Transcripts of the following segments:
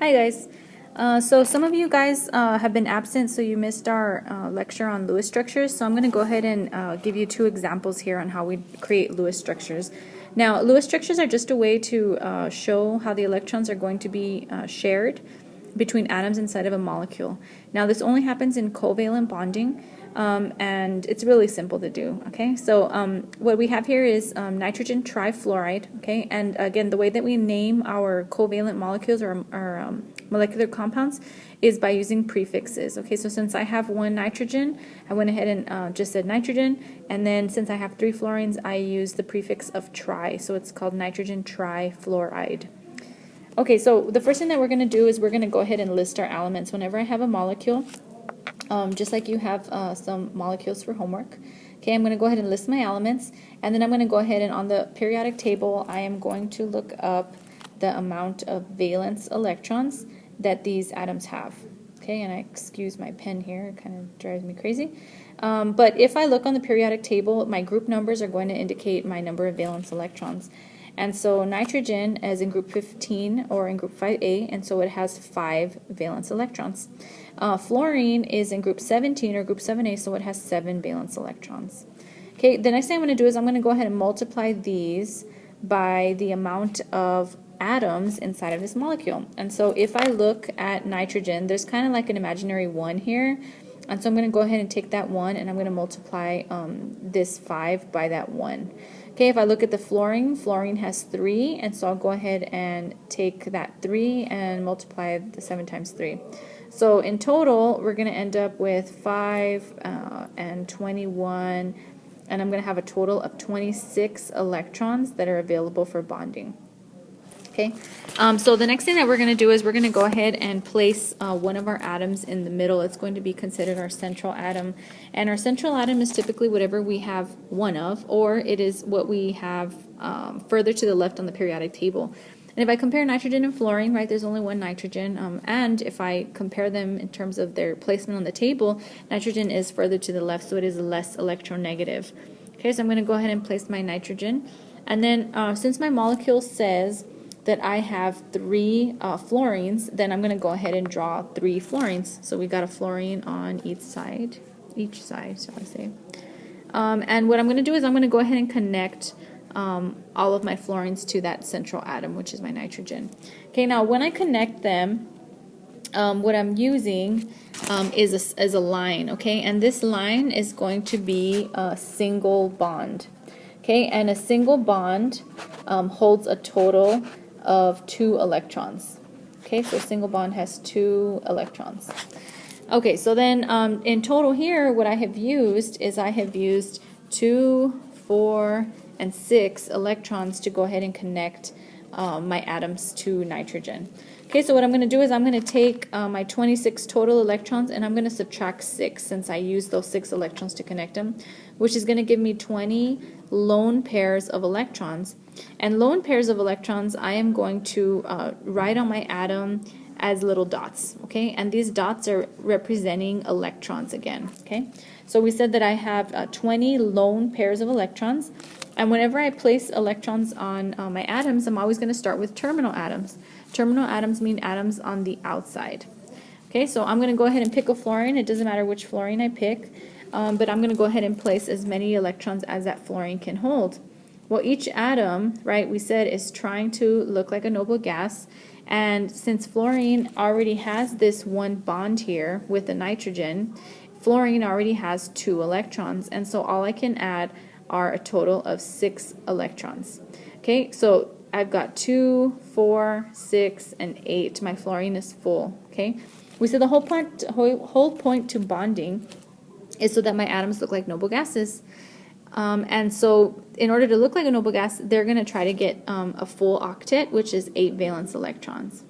Hi guys. So some of you guys have been absent, so you missed our lecture on Lewis structures. So I'm going to go ahead and give you two examples here on how we create Lewis structures. Now, Lewis structures are just a way to show how the electrons are going to be shared between atoms inside of a molecule. Now, this only happens in covalent bonding, and it's really simple to do. Okay, so what we have here is nitrogen trifluoride. Okay, and again, the way that we name our covalent molecules or molecular compounds is by using prefixes. Okay, so since I have one nitrogen, I went ahead and just said nitrogen, and then since I have three fluorines, I use the prefix of tri, so it's called nitrogen trifluoride. Okay, so the first thing that we're going to do is we're going to go ahead and list our elements. Whenever I have a molecule, just like you have some molecules for homework. Okay, I'm going to go ahead and list my elements, and then I'm going to go ahead and on the periodic table, I am going to look up the amount of valence electrons that these atoms have. Okay, and I excuse my pen here, it kind of drives me crazy. But if I look on the periodic table, my group numbers are going to indicate my number of valence electrons. And so nitrogen is in group 15 or in group 5A, and so it has 5 valence electrons. Fluorine is in group 17 or group 7A, so it has 7 valence electrons. Okay, the next thing I'm going to do is I'm going to go ahead and multiply these by the amount of atoms inside of this molecule. And so if I look at nitrogen, there's kind of like an imaginary 1 here. And so I'm going to go ahead and take that 1 and I'm going to multiply this 5 by that 1. Okay, if I look at the fluorine has 3, and so I'll go ahead and take that 3 and multiply the 7 times 3. So in total, we're going to end up with 5 and 21, and I'm going to have a total of 26 electrons that are available for bonding. Okay, so the next thing that we're going to do is we're going to go ahead and place one of our atoms in the middle. It's going to be considered our central atom, and our central atom is typically whatever we have one of, or it is what we have further to the left on the periodic table. And if I compare nitrogen and fluorine, right, there's only one nitrogen, and if I compare them in terms of their placement on the table, nitrogen is further to the left, so it is less electronegative. Okay, so I'm going to go ahead and place my nitrogen, and then since my molecule says that I have 3 fluorines, then I'm going to go ahead and draw 3 fluorines. So we got a fluorine on each side, shall I say. And what I'm going to do is I'm going to go ahead and connect all of my fluorines to that central atom, which is my nitrogen. Okay, now when I connect them, what I'm using is a line, okay? And this line is going to be a single bond. Okay, and a single bond holds a total of 2 electrons. Okay, so a single bond has 2 electrons. Okay, so then in total here, what I have used is I have used 2, 4, and 6 electrons to go ahead and connect my atoms to nitrogen. Okay, so what I'm going to do is I'm going to take my 26 total electrons and I'm going to subtract 6 since I used those 6 electrons to connect them, which is going to give me 20 lone pairs of electrons. And lone pairs of electrons I am going to write on my atom as little dots, okay? And these dots are representing electrons again, okay? So we said that I have 20 lone pairs of electrons, and whenever I place electrons on my atoms, I'm always going to start with terminal atoms. Terminal atoms mean atoms on the outside. Okay, so I'm going to go ahead and pick a fluorine. It doesn't matter which fluorine I pick, but I'm going to go ahead and place as many electrons as that fluorine can hold. Well, each atom, right, we said is trying to look like a noble gas, and since fluorine already has this one bond here with the nitrogen, fluorine already has 2 electrons, and so all I can add are a total of 6 electrons. Okay, so I've got 2, 4, 6, and 8. My fluorine is full. Okay, we said the whole point to bonding is so that my atoms look like noble gases. And so in order to look like a noble gas, they're going to try to get a full octet, which is 8 valence electrons.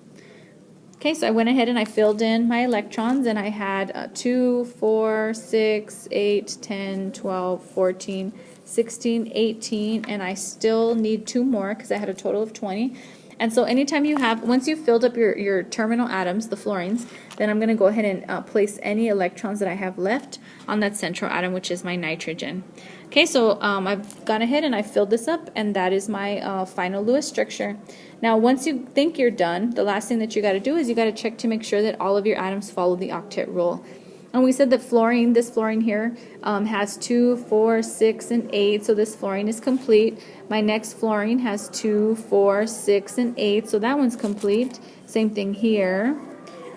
Okay, so I went ahead and I filled in my electrons, and I had 2, 4, 6, 8, 10, 12, 14, 16, 18, and I still need 2 more because I had a total of 20. And so anytime you have, once you've filled up your terminal atoms, the fluorines, then I'm going to go ahead and place any electrons that I have left on that central atom, which is my nitrogen. Okay, so I've gone ahead and I filled this up, and that is my final Lewis structure. Now, once you think you're done, the last thing that you got to do is you got to check to make sure that all of your atoms follow the octet rule. And we said that fluorine, this fluorine here, has 2, 4, 6, and 8, so this fluorine is complete. My next fluorine has 2, 4, 6, and 8, so that one's complete. Same thing here.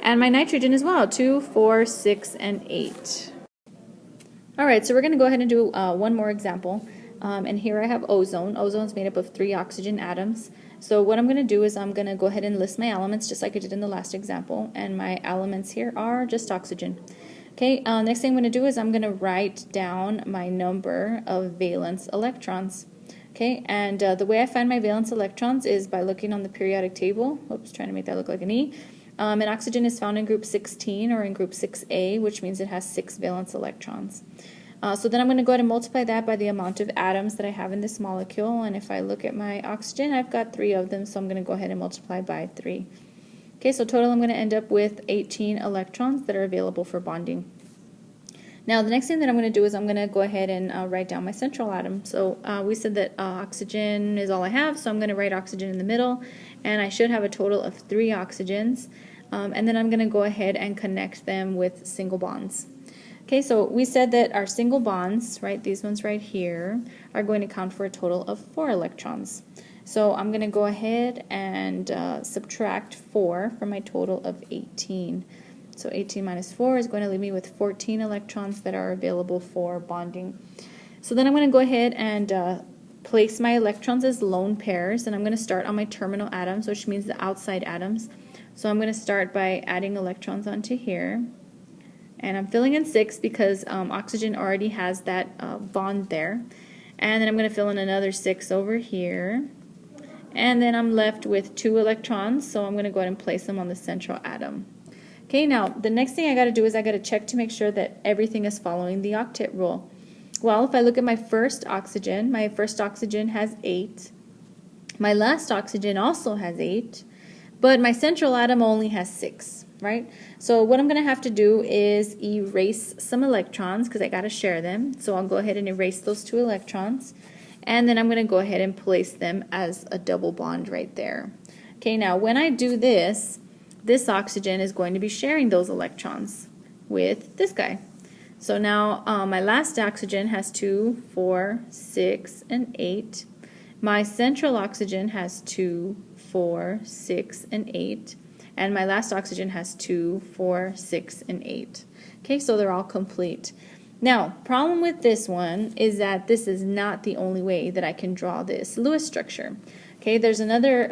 And my nitrogen as well, 2, 4, 6, and 8. Alright, so we're going to go ahead and do one more example. And here I have ozone. Ozone is made up of 3 oxygen atoms. So what I'm going to do is I'm going to go ahead and list my elements just like I did in the last example. And my elements here are just oxygen. Okay, next thing I'm going to do is I'm going to write down my number of valence electrons. Okay, and the way I find my valence electrons is by looking on the periodic table. Oops, trying to make that look like an E. And oxygen is found in group 16 or in group 6A, which means it has 6 valence electrons. So then I'm going to go ahead and multiply that by the amount of atoms that I have in this molecule. And if I look at my oxygen, I've got 3 of them, so I'm going to go ahead and multiply by 3. Okay, so total I'm going to end up with 18 electrons that are available for bonding. Now the next thing that I'm going to do is I'm going to go ahead and write down my central atom. So we said that oxygen is all I have, so I'm going to write oxygen in the middle, and I should have a total of 3 oxygens. And then I'm going to go ahead and connect them with single bonds. Okay, so we said that our single bonds, right, these ones right here, are going to count for a total of 4 electrons. So I'm going to go ahead and subtract 4 from my total of 18. So 18 minus 4 is going to leave me with 14 electrons that are available for bonding. So then I'm going to go ahead and place my electrons as lone pairs, and I'm going to start on my terminal atoms, which means the outside atoms. So I'm going to start by adding electrons onto here. And I'm filling in 6 because oxygen already has that bond there. And then I'm going to fill in another 6 over here. And then I'm left with 2 electrons, so I'm going to go ahead and place them on the central atom. Okay, now the next thing I got to do is I got to check to make sure that everything is following the octet rule. Well, if I look at my first oxygen has 8. My last oxygen also has 8, but my central atom only has 6, right? So what I'm going to have to do is erase some electrons because I got to share them. So I'll go ahead and erase those 2 electrons. And then I'm going to go ahead and place them as a double bond right there. Okay, now when I do this, this oxygen is going to be sharing those electrons with this guy. So now my last oxygen has 2, 4, 6, and 8. My central oxygen has 2, 4, 6, and 8. And my last oxygen has 2, 4, 6, and 8. Okay, so they're all complete. Now, problem with this one is that this is not the only way that I can draw this Lewis structure. Okay, there's another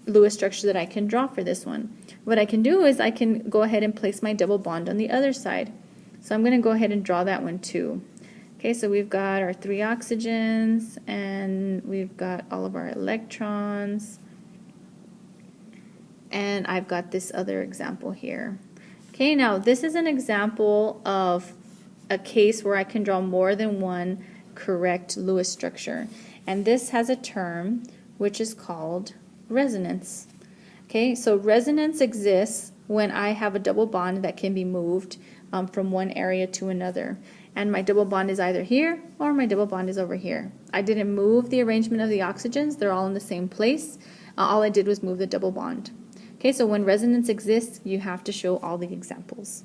Lewis structure that I can draw for this one. What I can do is I can go ahead and place my double bond on the other side. So I'm going to go ahead and draw that one too. Okay, so we've got our 3 oxygens, and we've got all of our electrons, and I've got this other example here. Okay, now this is an example of a case where I can draw more than one correct Lewis structure, and this has a term which is called resonance. Okay, so resonance exists when I have a double bond that can be moved from one area to another, and my double bond is either here or my double bond is over here. I didn't move the arrangement of the oxygens, they're all in the same place. All I did was move the double bond. Okay, so when resonance exists, you have to show all the examples.